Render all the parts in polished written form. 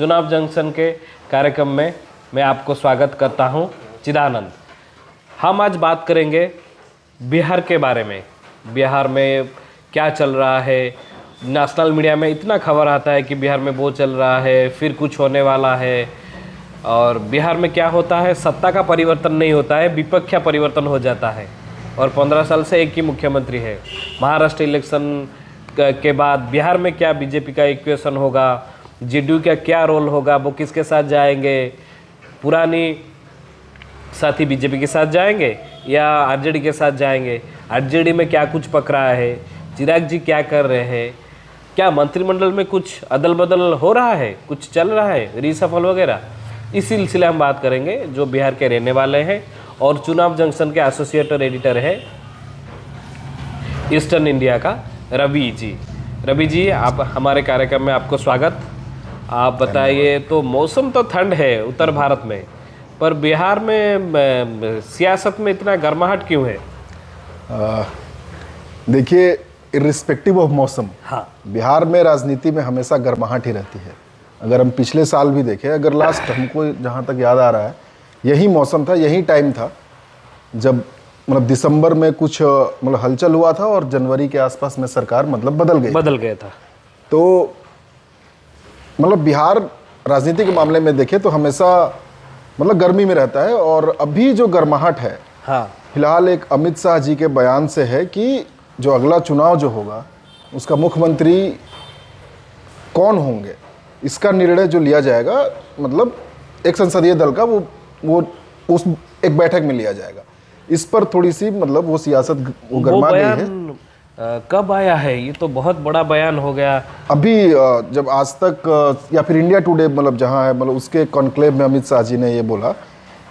चुनाव जंक्शन के कार्यक्रम में मैं आपको स्वागत करता हूं, चिदानंद। हम आज बात करेंगे बिहार के बारे में। बिहार में क्या चल रहा है। नेशनल मीडिया में इतना खबर आता है कि बिहार में वो चल रहा है, फिर कुछ होने वाला है। और बिहार में क्या होता है, सत्ता का परिवर्तन नहीं होता है, विपक्ष का परिवर्तन हो जाता है। और 15 साल से एक ही मुख्यमंत्री है। महाराष्ट्र इलेक्शन के बाद बिहार में क्या बीजेपी का इक्वेशन होगा, जेडीयू का क्या रोल होगा, वो किसके साथ जाएंगे, पुरानी साथी बीजेपी के साथ जाएंगे या आरजेडी के साथ जाएंगे, आरजेडी में क्या कुछ पकड़ा है, चिराग जी क्या कर रहे हैं, क्या मंत्रिमंडल में कुछ अदल बदल हो रहा है, कुछ चल रहा है, रीसफल वगैरह। इस सिलसिले हम बात करेंगे। जो बिहार के रहने वाले हैं और चुनाव जंक्शन के एसोसिएट एडिटर है ईस्टर्न इंडिया का रवि जी। रवि जी, आप हमारे कार्यक्रम में आपको स्वागत। आप बताइए, तो मौसम तो ठंड है उत्तर भारत में, पर बिहार में सियासत में इतना गर्माहट क्यों है? देखिए, इर्रिस्पेक्टिव ऑफ मौसम, हाँ, बिहार में राजनीति में हमेशा गर्माहट ही रहती है। अगर हम पिछले साल भी देखें, अगर लास्ट हमको जहाँ तक याद आ रहा है, यही मौसम था, यही टाइम था जब मतलब दिसंबर में कुछ मतलब हलचल हुआ था और जनवरी के आसपास में सरकार मतलब बदल गया था। तो मतलब बिहार राजनीति के मामले में देखें तो हमेशा मतलब गर्मी में रहता है। और अभी जो गर्माहट है, हाँ, फिलहाल एक अमित शाह जी के बयान से है कि जो अगला चुनाव जो होगा उसका मुख्यमंत्री कौन होंगे, इसका निर्णय जो लिया जाएगा मतलब एक संसदीय दल का वो उस एक बैठक में लिया जाएगा। इस पर थोड़ी सी मतलब वो सियासत गर्मा गई है। कब आया है? ये तो बहुत बड़ा बयान हो गया। अभी जब आज तक या फिर इंडिया टुडे मतलब जहाँ है मतलब उसके कॉन्क्लेव में अमित शाह जी ने ये बोला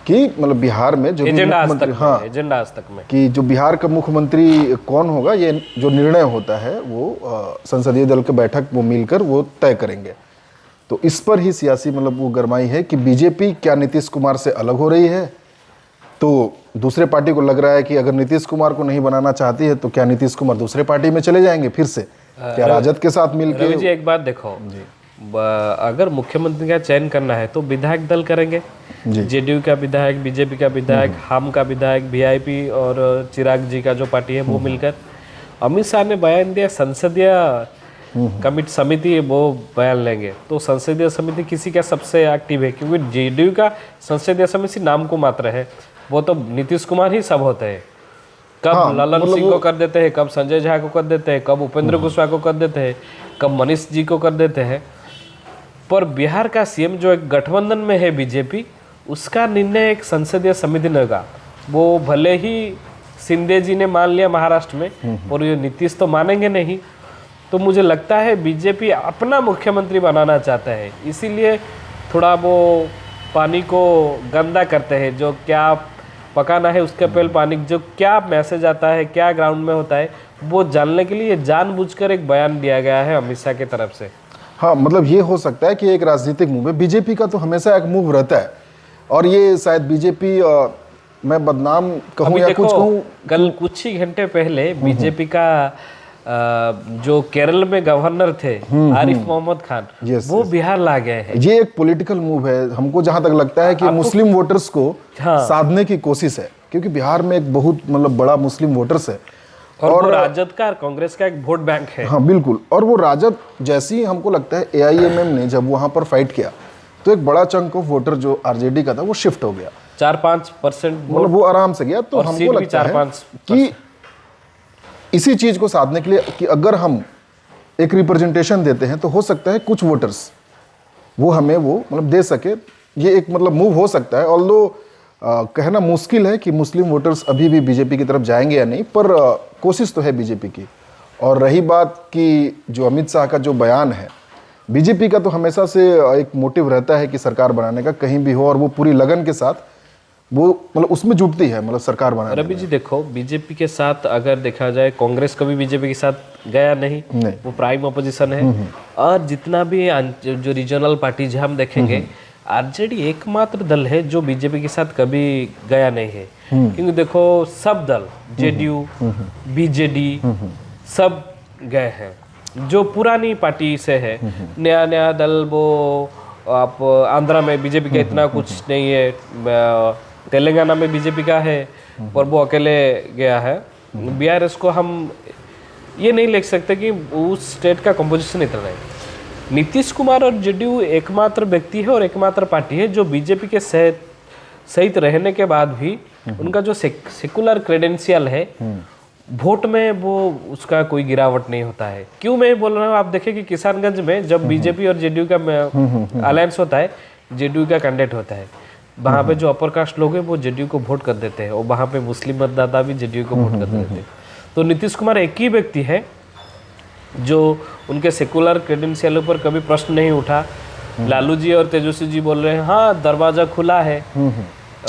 कि मतलब बिहार में जो एजेंडा आज तक में कि जो बिहार का मुख्यमंत्री कौन होगा, ये जो निर्णय होता है वो संसदीय दल के बैठक वो मिलकर वो तय करेंगे। तो इस पर ही सियासी मतलब वो गरमाई है कि बीजेपी क्या नीतीश कुमार से अलग हो रही है। तो दूसरे पार्टी को लग रहा है कि अगर नीतीश कुमार को नहीं बनाना चाहती है तो क्या नीतीश कुमार दूसरे पार्टी में चले जाएंगे फिर से, क्या राजद के साथ मिलकर। रवि जी, एक बात देखो, अगर मुख्यमंत्री का चयन करना है तो विधायक दल करेंगे। जेडीयू का विधायक, बीजेपी का विधायक, हम का विधायक, वीआईपी और चिराग जी का जो पार्टी है वो मिलकर। अमित शाह ने बयान दिया संसदीय कमिटी समिति वो बयान लेंगे। तो संसदीय समिति किसी का सबसे एक्टिव है, क्योंकि जेडीयू का संसदीय समिति नाम को मात्र है, वो तो नीतीश कुमार ही सब होते हैं। कब ललन सिंह को कर देते हैं, कब संजय झा को कर देते हैं, कब उपेंद्र कुशवाहा को कर देते हैं, कब मनीष जी को कर देते हैं। पर बिहार का सीएम जो एक गठबंधन में है बीजेपी, उसका निर्णय एक संसदीय समिति ने होगा। वो भले ही शिंदे जी ने मान लिया महाराष्ट्र में, और ये नीतीश तो मानेंगे नहीं। तो मुझे लगता है बीजेपी अपना मुख्यमंत्री बनाना चाहता है, इसीलिए थोड़ा वो पानी को गंदा करते हैं। जो क्या पकाना है उसके पहले पानी, जो क्या मैसेज आता है, क्या ग्राउंड में होता है, वो जानने के लिए जानबूझकर एक बयान दिया गया है अमित शाह की तरफ से। हाँ, मतलब ये हो सकता है कि एक राजनीतिक मूव है। बीजेपी का तो हमेशा एक मूव रहता है, और ये शायद बीजेपी मैं बदनाम कहूँ या कुछ कहूँ। कल कुछ ही घंटे पहले बीजेपी का जो केरल में गवर्नर थे आरिफ मोहम्मद खान, वो बिहार ला गए हैं। ये एक पॉलिटिकल मूव है। हमको जहां तक लगता है कि मुस्लिम वोटर्स को साधने की कोशिश है, क्योंकि बिहार में एक बहुत मतलब बड़ा मुस्लिम वोटर्स है और राजद का कांग्रेस का एक वोट बैंक है। हाँ बिल्कुल। और वो राजद जैसे ही हमको लगता है एआईएमएम ने जब वहां पर फाइट किया तो एक बड़ा चंक ऑफ वोटर जो आरजेडी का था वो शिफ्ट हो गया, 4-5% मतलब वो आराम से गया। तो हमको लगता है कि इसी चीज को साधने के लिए कि अगर हम एक रिप्रेजेंटेशन देते हैं तो हो सकता है कुछ वोटर्स वो हमें वो मतलब दे सके। ये एक मतलब मूव हो सकता है। ऑल्दो कहना मुश्किल है कि मुस्लिम वोटर्स अभी भी बीजेपी की तरफ जाएंगे या नहीं, पर कोशिश तो है बीजेपी की। और रही बात कि जो अमित शाह का जो बयान है, बीजेपी का तो हमेशा से एक मोटिव रहता है कि सरकार बनाने का कहीं भी हो, और वो पूरी लगन के साथ वो मतलब उसमें जुटती है मतलब सरकार बनाने। रवि जी देखो, बीजेपी के साथ अगर देखा जाए, कांग्रेस कभी बीजेपी के साथ गया नहीं, वो प्राइम अपोजिशन है। और जितना भी जो रीजनल पार्टीज हम देखेंगे, आरजेडी एकमात्र दल है जो बीजेपी के साथ कभी गया नहीं है। क्योंकि देखो सब दल, जेडीयू, बीजेडी, सब गए हैं। जो पुरानी पार्टी से है, नया नया दल वो आप आंध्रा में बीजेपी का इतना कुछ नहीं है, तेलंगाना में बीजेपी का है पर वो अकेले गया है। बीआरएस को हम ये नहीं लिख सकते कि उस स्टेट का कंपोजिशन इतना है। नीतीश कुमार और जेडीयू एकमात्र व्यक्ति है और एकमात्र पार्टी है जो बीजेपी के सहित रहने के बाद भी उनका जो सेकुलर क्रेडेंशियल है वोट में वो उसका कोई गिरावट नहीं होता है। क्यों मैं बोल रहा हूँ, आप देखें कि किसानगंज में जब बीजेपी और जेडीयू का अलायंस होता है, जेडीयू का कैंडिडेट होता है, वहाँ पे जो अपर कास्ट लोग हैं वो जेडीयू को वोट कर देते हैं और वहाँ पे मुस्लिम मतदाता भी जेडीयू को वोट कर देते हैं। तो नीतीश कुमार एक ही व्यक्ति है जो उनके सेकुलर क्रेडेंशियल पर कभी प्रश्न नहीं उठा। लालू जी और तेजस्वी जी बोल रहे हैं हाँ दरवाजा खुला है,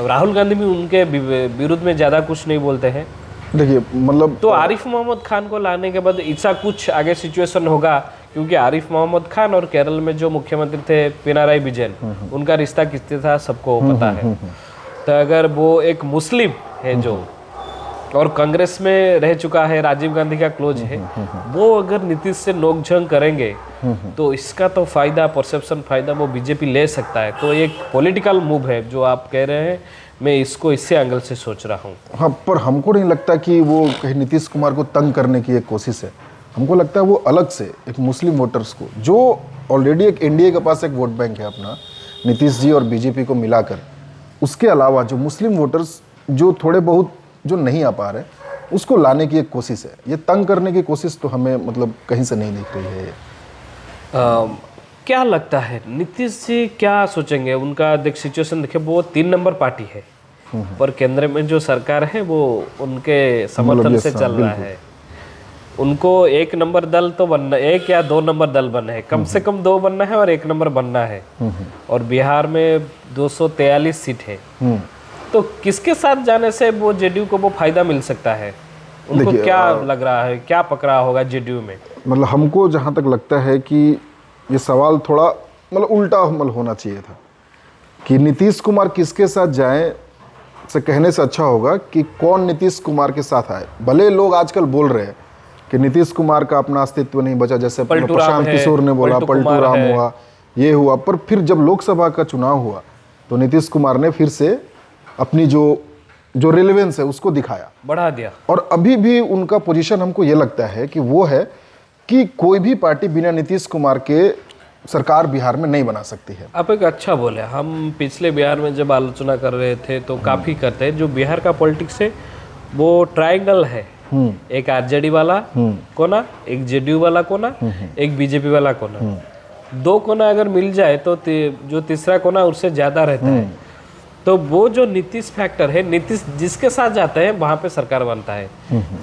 राहुल गांधी भी उनके विरुद्ध में ज़्यादा कुछ नहीं बोलते हैं। देखिए मतलब तो आरिफ मोहम्मद खान को लाने के बाद ऐसा कुछ आगे सिचुएशन होगा, क्योंकि आरिफ मोहम्मद खान और केरल में जो मुख्यमंत्री थे पिनाराई विजयन, उनका रिश्ता किससे था सबको पता है। तो अगर वो एक मुस्लिम है जो और कांग्रेस में रह चुका है, राजीव गांधी का क्लोज है, वो अगर नीतीश से नोकझोंक करेंगे तो इसका तो फायदा, परसेप्शन फायदा वो बीजेपी ले सकता है। तो एक पॉलिटिकल मूव है जो आप कह रहे हैं, मैं इसको इससे एंगल से सोच रहा हूँ। हाँ, पर हमको नहीं लगता कि वो कहीं नीतीश कुमार को तंग करने की एक कोशिश है। हमको लगता है वो अलग से एक मुस्लिम वोटर्स को, जो ऑलरेडी एक एनडीए के पास एक वोट बैंक है अपना, नीतीश जी और बीजेपी को मिलाकर, उसके अलावा जो मुस्लिम वोटर्स जो थोड़े बहुत जो नहीं आ पा रहे, उसको लाने की एक कोशिश है। ये तंग करने की कोशिश तो हमें मतलब कहीं से नहीं दिख रही है। क्या लगता है नीतीश जी क्या सोचेंगे? उनका देख सिचुएशन देखे, वो 3 नंबर पार्टी है पर केंद्र में जो सरकार है वो उनके समर्थन से चल रहा है। उनको 1 नंबर दल तो बनना, 1 या 2 नंबर दल बनना है, कम से कम 2 बनना है और 1 नंबर बनना है। और बिहार में 243 सीट है, तो किसके साथ जाने से वो जेडीयू को वो फायदा मिल सकता है? उनको क्या लग रहा है, क्या पकड़ा होगा जेडीयू में? मतलब हमको जहाँ तक लगता है कि ये सवाल थोड़ा मतलब उल्टा होना चाहिए था कि नीतीश कुमार किसके साथ जाएं से कहने से अच्छा होगा कि कौन नीतीश कुमार के साथ आए। भले लोग आजकल बोल रहे हैं कि नीतीश कुमार का अपना अस्तित्व नहीं बचा, जैसे प्रशांत किशोर ने बोला, पलटू राम हुआ, ये हुआ, पर फिर जब लोकसभा का चुनाव हुआ तो नीतीश कुमार ने फिर से अपनी जो रिलेवेंस है उसको दिखाया, बढ़ा दिया। और अभी भी उनका पोजीशन हमको ये लगता है कि वो है कि कोई भी पार्टी बिना नीतीश कुमार के सरकार बिहार में नहीं बना सकती है। आप एक अच्छा बोले, हम पिछले बिहार में जब आलोचना कर रहे थे तो काफ़ी करते हैं, जो बिहार का पॉलिटिक्स है वो ट्रायंगल है, एक आरजेडी वाला कोना, एक जेडीयू वाला कोना, एक बीजेपी वाला कोना। 2 कोना अगर मिल जाए तो जो तीसरा कोना उससे ज़्यादा रहता है। तो वो जो नीतीश फैक्टर है, नीतीश जिसके साथ जाते हैं वहाँ पे सरकार बनता है।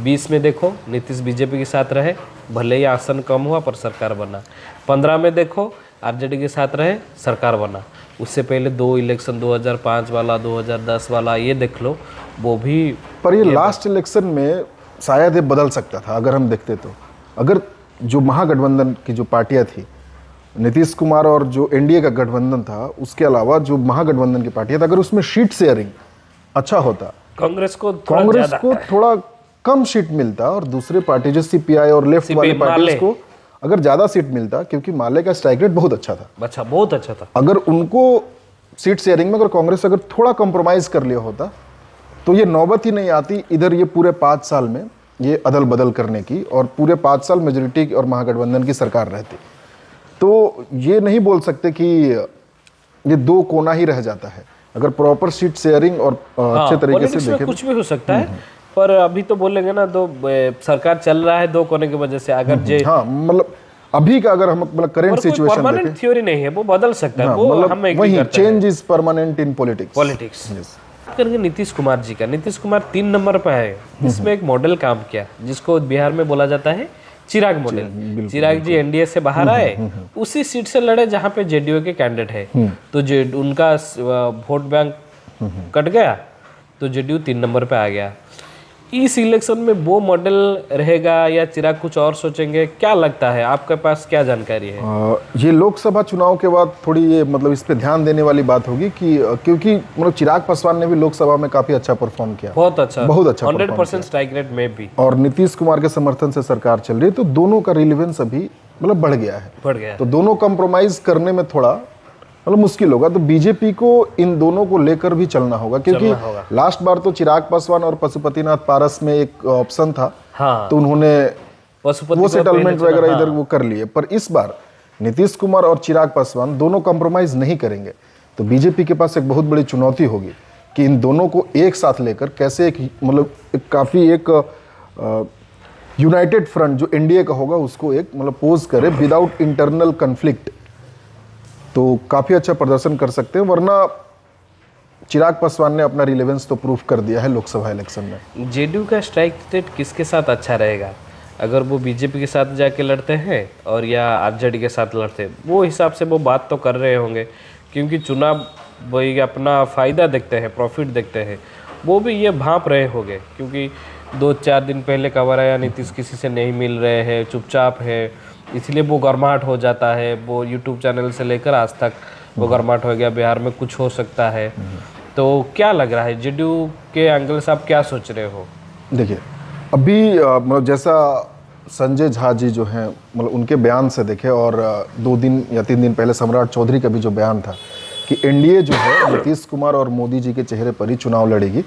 20 में देखो नीतीश बीजेपी के साथ रहे, भले ही आसन कम हुआ पर सरकार बना। 15 में देखो आरजेडी के साथ रहे, सरकार बना। उससे पहले 2 इलेक्शन 2005 वाला, 2010 वाला, ये देख लो, वो भी। पर ये लास्ट इलेक्शन में शायद ये बदल सकता था अगर हम देखते तो। अगर जो महागठबंधन की जो पार्टियां थी, नीतीश कुमार और जो एनडीए का गठबंधन था, उसके अलावा जो महागठबंधन की पार्टियां था, अगर उसमें सीट शेयरिंग अच्छा होता, कांग्रेस को थोड़ा कम सीट मिलता और दूसरे पार्टी जो सीपीआई और लेफ्ट वाली पार्टी को अगर ज्यादा सीट मिलता, क्योंकि माले का स्ट्राइक रेट बहुत अच्छा था, बहुत अच्छा था। अगर उनको सीट शेयरिंग में अगर कांग्रेस अगर थोड़ा कॉम्प्रोमाइज कर लिया होता तो ये नौबत ही नहीं आती इधर ये पूरे 5 साल में ये अदल बदल करने की, और पूरे 5 साल मेजोरिटी और महागठबंधन की सरकार रहती। तो ये नहीं बोल सकते कि ये 2 कोना ही रह जाता है अगर प्रॉपर सीट शेयरिंग और अच्छे तरीके से देखें। कुछ भी हो सकता है, पर अभी तो बोलेंगे ना, सरकार चल रहा है 2 कोने की वजह से। अगर हाँ, मतलब अभी का अगर हम मतलब करंट सिचुएशन देखें, परमानेंट थ्योरी नहीं है, वो बदल सकता है। वो हम वही change is permanent in politics. करेंगे नीतीश कुमार जी का। नीतीश कुमार 3 नंबर पे है, इसमें एक मॉडल काम किया जिसको बिहार में बोला जाता है चिराग मॉडल। चिराग जी एनडीए से बाहर आए, उसी सीट से लड़े जहां पे जेडीयू के कैंडिडेट है, तो उनका वोट बैंक कट गया तो जेडीयू 3 नंबर पे आ गया। इस इलेक्शन में वो मॉडल रहेगा या चिराग कुछ और सोचेंगे? क्या लगता है, आपके पास क्या जानकारी है? ये लोकसभा चुनाव के बाद थोड़ी ये मतलब इस पे ध्यान देने वाली बात होगी कि क्योंकि मतलब चिराग पासवान ने भी लोकसभा में काफी अच्छा परफॉर्म किया, बहुत अच्छा 100% स्ट्राइक रेट में भी, और नीतीश कुमार के समर्थन से सरकार चल रही है, तो दोनों का रिलेवेंस अभी मतलब बढ़ गया है। तो दोनों कॉम्प्रोमाइज करने में थोड़ा मतलब मुश्किल होगा। तो बीजेपी को इन दोनों को लेकर भी चलना होगा, क्योंकि लास्ट बार तो चिराग पासवान और पशुपतिनाथ पारस में एक ऑप्शन था, तो उन्होंने वो सेटलमेंट वगैरह इधर वो कर लिए। पर इस बार नीतीश कुमार और चिराग पासवान दोनों कॉम्प्रोमाइज नहीं करेंगे, तो बीजेपी के पास एक बहुत बड़ी चुनौती होगी कि इन दोनों को एक साथ लेकर कैसे एक मतलब काफ़ी एक यूनाइटेड फ्रंट जो एनडीए का होगा उसको एक मतलब पोज करे विदाउट इंटरनल कन्फ्लिक्ट, तो काफ़ी अच्छा प्रदर्शन कर सकते हैं। वरना चिराग पासवान ने अपना रिलेवेंस तो प्रूफ कर दिया है लोकसभा इलेक्शन में। जेडीयू का स्ट्राइक रेट किसके साथ अच्छा रहेगा, अगर वो बीजेपी के साथ जाके लड़ते हैं और या आरजेडी के साथ लड़ते हैं, वो हिसाब से वो बात तो कर रहे होंगे, क्योंकि चुनाव वही अपना फ़ायदा देखते हैं, प्रॉफिट देखते हैं। वो भी ये भांप रहे होंगे, क्योंकि 2-4 दिन पहले खबर आया नीतीश किसी से नहीं मिल रहे हैं, चुपचाप है, इसलिए वो गर्माहट हो जाता है। वो यूट्यूब चैनल से लेकर आज तक वो गर्माहट हो गया, बिहार में कुछ हो सकता है। तो क्या लग रहा है जेडीयू के एंगल से, आप क्या सोच रहे हो? देखिए अभी मतलब जैसा संजय झा जी जो हैं मतलब उनके बयान से देखे, और 2 दिन या 3 दिन पहले सम्राट चौधरी का भी जो बयान था कि एनडीए जो है नीतीश कुमार और मोदी जी के चेहरे पर ही चुनाव लड़ेगी,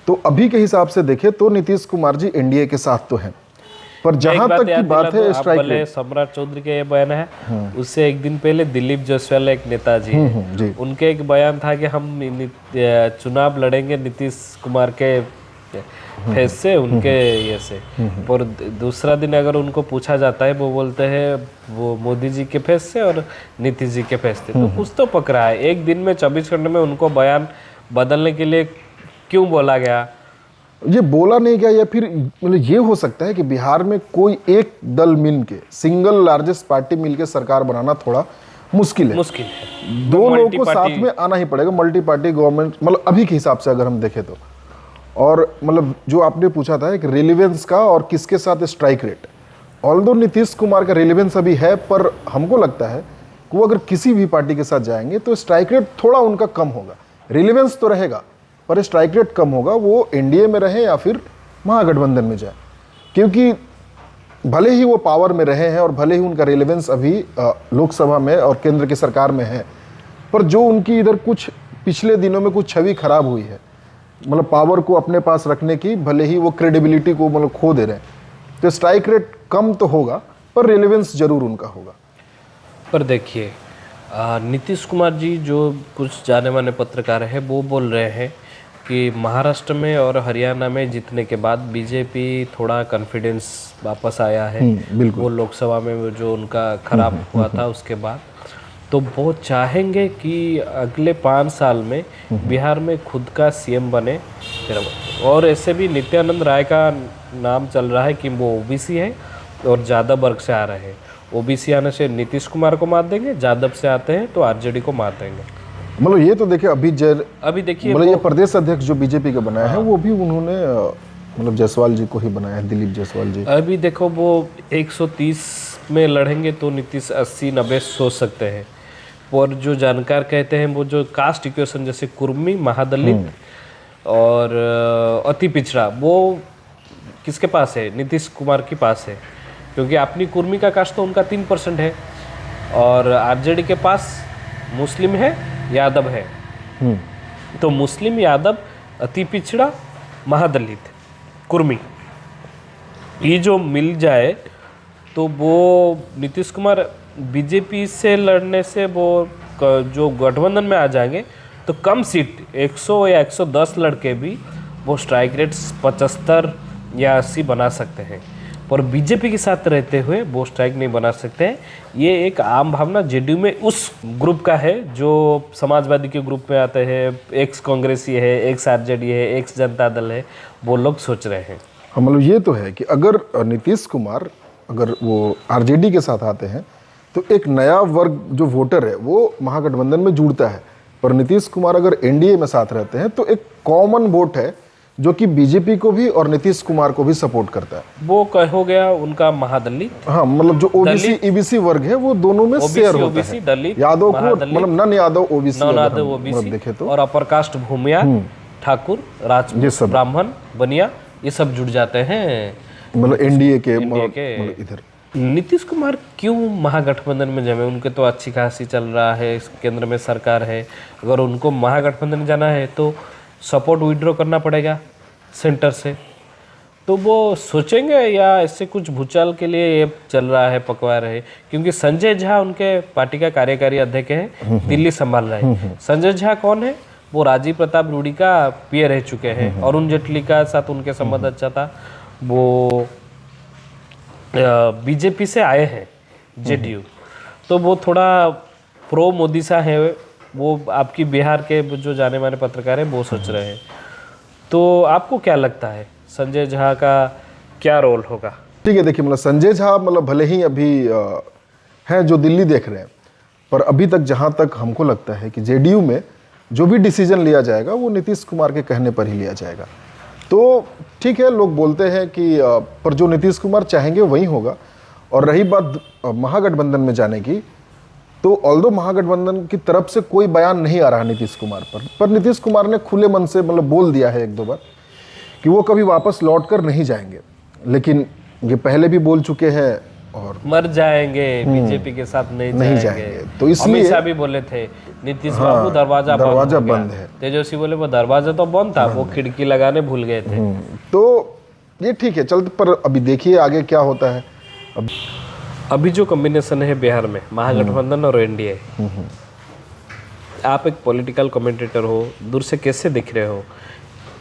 तो अभी के हिसाब से देखे तो नीतीश कुमार जी एनडीए के साथ तो हैं। पर जहां तक की बात है स्ट्राइक रेट, सम्राट चौधरी के ये बयान है, उससे एक दिन पहले दिलीप जायसवाल एक नेताजी हैं, उनके एक बयान था कि हम चुनाव लड़ेंगे नीतीश कुमार के फेस से, उनके ये से। और दूसरा दिन अगर उनको पूछा जाता है, वो बोलते हैं वो मोदी जी के फेस से और नीतीश जी के फेस से। तो कुछ तो पकड़ा है। एक दिन में 24 घंटे में उनको बयान बदलने के लिए क्यों बोला गया? ये बोला नहीं गया, या फिर मतलब ये हो सकता है कि बिहार में कोई एक दल मिल के, सिंगल लार्जेस्ट पार्टी मिलके सरकार बनाना थोड़ा मुश्किल है। दो लोगों को साथ में आना ही पड़ेगा, मल्टी पार्टी गवर्नमेंट, मतलब अभी के हिसाब से अगर हम देखें तो। और मतलब जो आपने पूछा था एक रिलेवेंस का और किसके साथ strike rate, although Nitish Kumar का रिलेवेंस अभी है, पर हमको लगता है कि वो अगर किसी भी पार्टी के साथ जाएंगे तो स्ट्राइक रेट थोड़ा उनका कम होगा। रिलेवेंस तो रहेगा पर स्ट्राइक रेट कम होगा, वो एनडीए में रहे या फिर महागठबंधन में जाए, क्योंकि भले ही वो पावर में रहे हैं और भले ही उनका रिलेवेंस अभी लोकसभा में और केंद्र की सरकार में है, पर जो उनकी इधर कुछ पिछले दिनों में कुछ छवि खराब हुई है, मतलब पावर को अपने पास रखने की, भले ही वो क्रेडिबिलिटी को मतलब खो दे रहे हैं, तो स्ट्राइक रेट कम तो होगा पर रिलेवेंस जरूर उनका होगा। पर देखिए नीतीश कुमार जी, जो कुछ जाने माने पत्रकार हैं, वो बोल रहे हैं कि महाराष्ट्र में और हरियाणा में जीतने के बाद बीजेपी थोड़ा कॉन्फिडेंस वापस आया है। वो लोकसभा में जो उनका खराब हुआ था उसके बाद, तो वो चाहेंगे कि अगले 5 साल में बिहार में खुद का सीएम बने। और ऐसे भी नित्यानंद राय का नाम चल रहा है कि वो ओबीसी है और यादव वर्ग से आ रहे हैं। ओबीसी आने से नीतीश कुमार को मार देंगे, यादव से आते हैं तो आरजेडी को मार देंगे। मतलब ये तो देखिए अभी देखिए मतलब ये प्रदेश अध्यक्ष जो बीजेपी का बनाया है, वो भी उन्होंने मतलब जायसवाल जी को ही बनाया है, दिलीप जायसवाल जी। अभी देखो वो 130 में लड़ेंगे तो नीतीश 80-90 सोच सकते हैं। और जो जानकार कहते हैं वो जो कास्ट इक्वेशन जैसे कुर्मी, महादलित और अति पिछड़ा, वो किसके पास है? नीतीश कुमार के पास है, क्योंकि अपनी कुर्मी का कास्ट तो उनका 3% है और आरजेडी के पास मुस्लिम है, यादव है। तो मुस्लिम, यादव, अति पिछड़ा, महादलित, कुर्मी, ये जो मिल जाए तो वो नीतीश कुमार बीजेपी से लड़ने से वो जो गठबंधन में आ जाएंगे तो कम सीट 100 या 110 लड़के भी वो स्ट्राइक रेट 75 या 80 बना सकते हैं, पर बीजेपी के साथ रहते हुए वो स्ट्राइक नहीं बना सकते हैं। ये एक आम भावना जेडीयू में उस ग्रुप का है जो समाजवादी के ग्रुप में आते हैं, एक्स कांग्रेसी है, एक्स आरजेडी है, एक्स जनता दल है, वो लोग सोच रहे हैं। मतलब ये तो है कि अगर नीतीश कुमार अगर वो आरजेडी के साथ आते हैं तो एक नया वर्ग जो वोटर है वो महागठबंधन में जुड़ता है, पर नीतीश कुमार अगर एनडीए में साथ रहते हैं तो एक कॉमन वोट है जो कि बीजेपी को भी और नीतीश कुमार को भी सपोर्ट करता है। वो हो गया उनका महादलित, हाँ, मतलब जो ओबीसी ईबीसी वर्ग है वो दोनों में शेयर होता है। दलित, यादव को मतलब नन यादव ओबीसी देखे तो, और अपर कास्ट भूमिया, ठाकुर, राजपूत, ब्राह्मण, बनिया, ये सब जुड़ जाते हैं मतलब एनडीए के मतलब इधर। नीतीश कुमार क्यों महागठबंधन में जमे? उनके तो अच्छी खासी चल रहा है, केंद्र में सरकार है। अगर उनको महागठबंधन में जाना है तो सपोर्ट विड्रॉ करना पड़ेगा सेंटर से, तो वो सोचेंगे या इससे कुछ भूचाल के लिए ये चल रहा है, पकवा रहे? क्योंकि संजय झा उनके पार्टी का कार्यकारी अध्यक्ष है, दिल्ली संभाल रहे हैं। संजय झा कौन है? वो राजीव प्रताप रूडी का पीए रह चुके हैं, अरुण जेटली का साथ उनके संबंध अच्छा था। वो बीजेपी से आए हैं, जेडीयू, तो वो थोड़ा प्रो मोदी सा है। वो आपकी बिहार के जो जाने माने पत्रकार हैं वो सोच रहे हैं। तो आपको क्या लगता है संजय झा का क्या रोल होगा? ठीक है, देखिए मतलब संजय झा मतलब भले ही अभी हैं जो दिल्ली देख रहे हैं, पर अभी तक जहाँ तक हमको लगता है कि जेडीयू में जो भी डिसीजन लिया जाएगा वो नीतीश कुमार के कहने पर ही लिया जाएगा। तो ठीक है, लोग बोलते हैं कि पर जो नीतीश कुमार चाहेंगे वही होगा। और रही बात महागठबंधन में जाने की, तो ऑल्दो महागठबंधन की तरफ से कोई बयान नहीं आ रहा नीतीश कुमार पर नीतीश कुमार ने खुले मन से मतलब बोल दिया है एक दो बार कि वो कभी वापस लौट कर नहीं जाएंगे। लेकिन ये पहले भी बोल चुके हैं और मर जाएंगे, बीजेपी के साथ नहीं जाएंगे। तो इसलिए अमित शाह भी बोले थे नीतीश बाबू दरवाजा बंद है। तेजस्वी बोले वो दरवाजा तो बंद था, वो खिड़की लगाने भूल गए थे। तो ये ठीक है चलते, पर अभी देखिए आगे क्या होता है। अभी जो कॉम्बिनेशन है बिहार में, महागठबंधन और एनडीए, आप एक पॉलिटिकल कमेंटेटर हो, दूर से कैसे दिख रहे हो?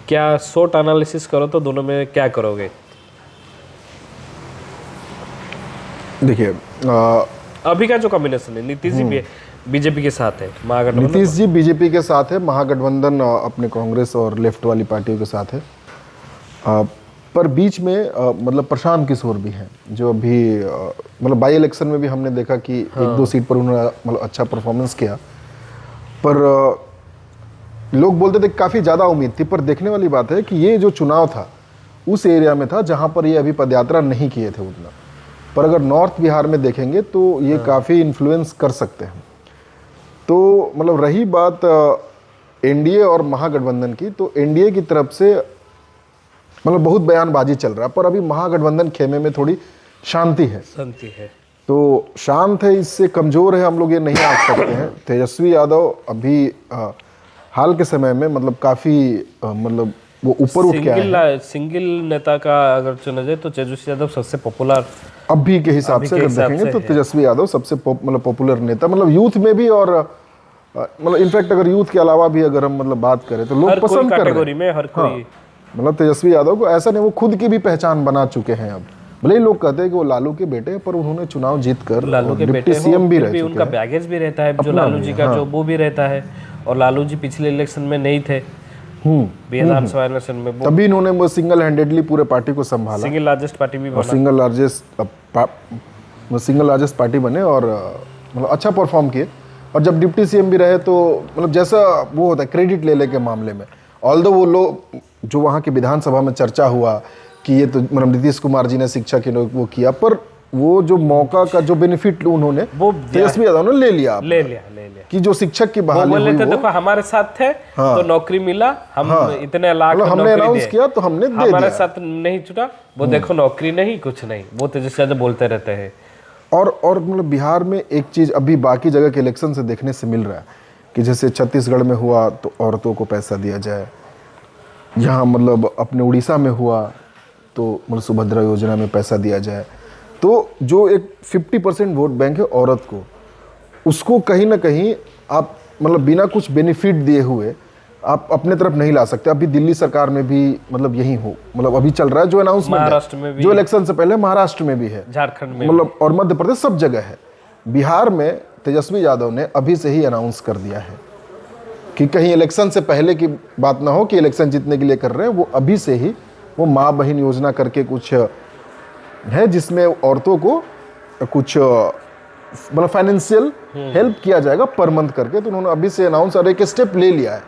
क्या शॉर्ट एनालिसिस करो तो दोनों में क्या करोगे? देखिए अभी का जो कॉम्बिनेशन है, नीतीश जी बीजेपी के साथ है, महागठबंधन नीतीश जी बीजेपी के साथ है, महागठबंधन अपने कांग्रेस और लेफ्ट वाली पार्टियों के साथ है। पर बीच में मतलब प्रशांत किशोर भी हैं, जो अभी मतलब बाई इलेक्शन में भी हमने देखा कि एक दो सीट पर उन्होंने मतलब अच्छा परफॉर्मेंस किया। पर लोग बोलते थे काफ़ी ज़्यादा उम्मीद थी, पर देखने वाली बात है कि ये जो चुनाव था उस एरिया में था जहाँ पर ये अभी पदयात्रा नहीं किए थे उतना। पर अगर नॉर्थ बिहार में देखेंगे तो ये काफ़ी इन्फ्लुएंस कर सकते हैं। तो मतलब रही बात एनडीए और महागठबंधन की, तो एनडीए की तरफ से मतलब बहुत बयानबाजी चल रहा है, पर अभी महागठबंधन खेमे में थोड़ी शांति है। तो शांत है, इससे कमज़ोर है हम लोग ये नहीं आंक सकते हैं। तेजस्वी यादव अभी हाल के समय में मतलब काफ़ी मतलब वो ऊपर उठ के आए हैं। सिंगल नेता का अगर चुना जाए तो तेजस्वी यादव सबसे पॉपुलर अभी के हिसाब से अगर देखेंगे तो तेजस्वी यादव सबसे मतलब पॉपुलर नेता, मतलब यूथ में भी, और मतलब इनफैक्ट अगर यूथ के अलावा भी अगर हम मतलब बात करें तो लोग पसंद कर रहे हैं। कोई मतलब तेजस्वी यादव को ऐसा नहीं, वो खुद की भी पहचान बना चुके हैं अब। भले ही लोग कहते हैं कि वो लालू के बेटे हैं, पर उन्होंने चुनाव जीत कर लालू के डिप्टी सीएम भी रह चुके हैं। उनका बैगेज भी रहता है, जो लालू जी का जो वो भी रहता है। और लालू जी पिछले इलेक्शन में नहीं थे, विधानसभा इलेक्शन में, तभी इन्होंने वो सिंगल हैंडेडली पूरे पार्टी को संभाला, सिंगल लार्जेस्ट पार्टी भी बना, सिंगल लार्जेस्ट पार्टी बने और मतलब अच्छा परफॉर्म किए। और जब डिप्टी सीएम भी रहे तो मतलब जैसा वो होता है क्रेडिट ले के मामले में, ऑल्दो वो लोग जो वहाँ की विधानसभा में चर्चा हुआ कि ये तो मतलब नीतीश कुमार जी ने शिक्षा के लोग वो किया, पर वो जो मौका का जो बेनिफिट उन्होंने वो तेजस्वी यादव ने ले लिया कि जो शिक्षक की बहाली हुई, वो देखो हमारे साथ थे तो नौकरी मिला, हम इतने लाख हमने अनाउंस किया तो हमने दे हमारे साथ नहीं छुटा, वो देखो नौकरी नहीं कुछ नहीं, वो तेजस्वी यादव बोलते रहते हैं। और मतलब बिहार में एक चीज अभी बाकी जगह के इलेक्शन से देखने से मिल रहा है कि जैसे छत्तीसगढ़ में हुआ तो औरतों को पैसा दिया जाए, यहाँ मतलब अपने उड़ीसा में हुआ तो मतलब सुभद्रा योजना में पैसा दिया जाए। तो जो एक 50% वोट बैंक है औरत को, उसको कहीं ना कहीं आप मतलब बिना कुछ बेनिफिट दिए हुए आप अपने तरफ नहीं ला सकते। अभी दिल्ली सरकार में भी मतलब यही हो, मतलब अभी चल रहा है जो अनाउंसमेंट जो इलेक्शन से पहले महाराष्ट्र में भी है, झारखंड में मतलब और मध्य प्रदेश, सब जगह है। बिहार में तेजस्वी यादव ने अभी से ही अनाउंस कर दिया है कि कहीं इलेक्शन से पहले की बात ना हो कि इलेक्शन जीतने के लिए कर रहे हैं, वो अभी से ही वो माँ बहन योजना करके कुछ है जिसमें औरतों को कुछ मतलब फाइनेंशियल हेल्प किया जाएगा पर मंथ करके। तो उन्होंने अभी से अनाउंस और एक स्टेप ले लिया है।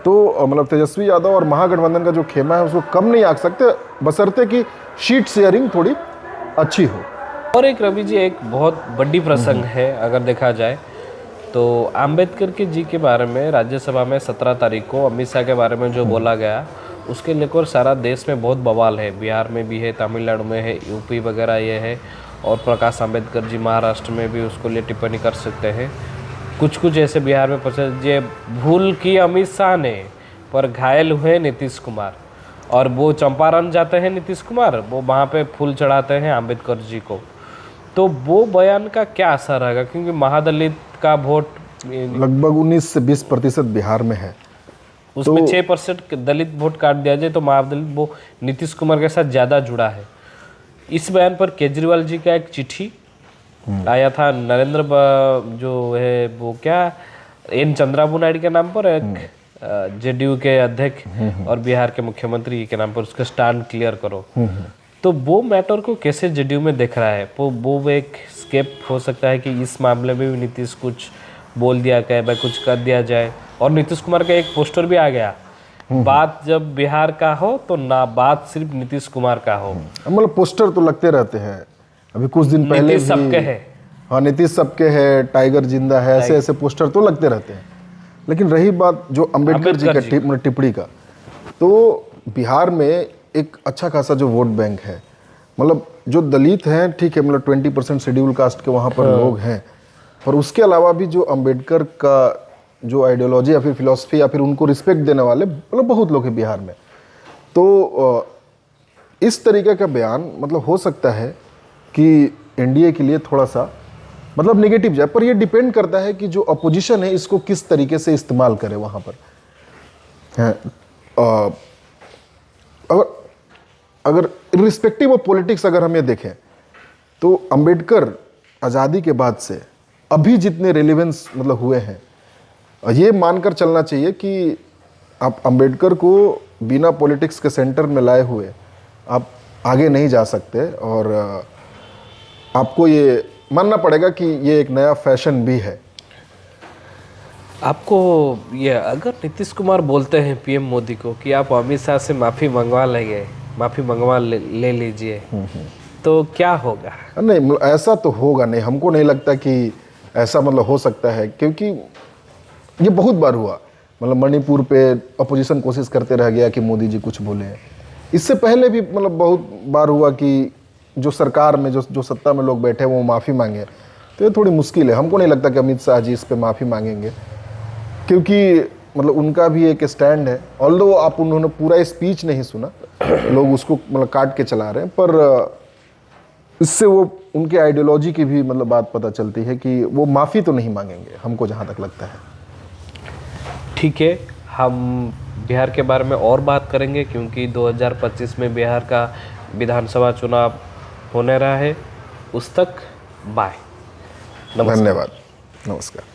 तो मतलब तेजस्वी यादव और महागठबंधन का जो खेमा है उसको कम नहीं आंक सकते, बशर्ते कि शीट शेयरिंग थोड़ी अच्छी हो। और एक रवि जी, एक बहुत बड़ी प्रसंग है अगर देखा जाए तो अंबेडकर के जी के बारे में राज्यसभा में 17 तारीख को अमित शाह के बारे में जो बोला गया, उसके लेकर सारा देश में बहुत बवाल है। बिहार में भी है, तमिलनाडु में है, यूपी वगैरह ये है। और प्रकाश आंबेडकर जी महाराष्ट्र में भी उसको लिए टिप्पणी कर सकते हैं। कुछ कुछ ऐसे बिहार में पसंद ये भूल की अमित शाह ने पर घायल हुए नीतीश कुमार, और वो चंपारण जाते हैं नीतीश कुमार, वो वहाँ पे फूल चढ़ाते हैं आंबेडकर जी को। तो वो बयान का क्या असर रहेगा, क्योंकि महादलित का वोट लगभग 19 से 20% बिहार में है, उसमें 6% दलित वोट काट दिया जाए तो महादलित वो नीतीश कुमार के साथ ज़्यादा जुड़ा है। इस बयान पर केजरीवाल जी का एक चिट्ठी आया था जो है वो क्या एन चंद्राबाबू नायडू के नाम पर, एक जेडीयू के अध्यक्ष और बिहार के मुख्यमंत्री के नाम पर, उसका स्टैंड क्लियर करो। तो वो मैटर को कैसे जेडीयू में देख रहा है? वो एक स्केप हो सकता है कि इस मामले में भी नीतीश कुछ बोल दिया गया, भाई कुछ कर दिया जाए। और नीतीश कुमार का एक पोस्टर भी आ गया, बात जब बिहार का हो तो ना बात सिर्फ नीतीश कुमार का हो। मतलब पोस्टर तो लगते रहते हैं, अभी कुछ दिन पहले नीतीश सबके है, हाँ नीतीश सबके है, टाइगर जिंदा है, ऐसे ऐसे पोस्टर तो लगते रहते हैं। लेकिन रही बात जो अम्बेडकर जी का टिप्पणी का, तो बिहार में एक अच्छा खासा जो वोट बैंक है, मतलब जो दलित हैं ठीक है, मतलब 20% शेड्यूल कास्ट के वहाँ पर लोग हैं, पर उसके अलावा भी जो अम्बेडकर का जो आइडियोलॉजी या फिर फिलॉसफी या फिर उनको रिस्पेक्ट देने वाले मतलब बहुत लोग हैं बिहार में। तो इस तरीके का बयान मतलब हो सकता है कि एनडीए के लिए थोड़ा सा मतलब नेगेटिव जाए, पर ये डिपेंड करता है कि जो अपोजिशन है इसको किस तरीके से इस्तेमाल करे वहाँ पर है। अगर इर्रिस्पेक्टिव ऑफ पॉलिटिक्स अगर हम ये देखें तो अंबेडकर आज़ादी के बाद से अभी जितने रेलेवेंस मतलब हुए हैं, ये मानकर चलना चाहिए कि आप अंबेडकर को बिना पॉलिटिक्स के सेंटर में लाए हुए आप आगे नहीं जा सकते, और आपको ये मानना पड़ेगा कि ये एक नया फैशन भी है। आपको ये अगर नीतीश कुमार बोलते हैं पीएम मोदी को कि आप अमित शाह से माफ़ी मंगवा लेंगे, माफ़ी मंगवा ले लीजिए, तो क्या होगा? नहीं ऐसा तो होगा नहीं, हमको नहीं लगता कि ऐसा मतलब हो सकता है, क्योंकि ये बहुत बार हुआ। मतलब मणिपुर पे अपोजिशन कोशिश करते रह गया कि मोदी जी कुछ बोले। इससे पहले भी मतलब बहुत बार हुआ कि जो सरकार में जो सत्ता में लोग बैठे वो माफ़ी मांगे, तो ये थोड़ी मुश्किल है। हमको नहीं लगता कि अमित शाह जी इस पे माफ़ी मांगेंगे, क्योंकि मतलब उनका भी एक स्टैंड है। ऑल्दो आप उन्होंने पूरा स्पीच नहीं सुना, लोग उसको मतलब काट के चला रहे हैं, पर इससे वो उनके आइडियोलॉजी की भी मतलब बात पता चलती है कि वो माफ़ी तो नहीं मांगेंगे, हमको जहाँ तक लगता है। ठीक है, हम बिहार के बारे में और बात करेंगे, क्योंकि 2025 में बिहार का विधानसभा चुनाव होने रहा है। उस तक बाय, धन्यवाद, नमस्कार।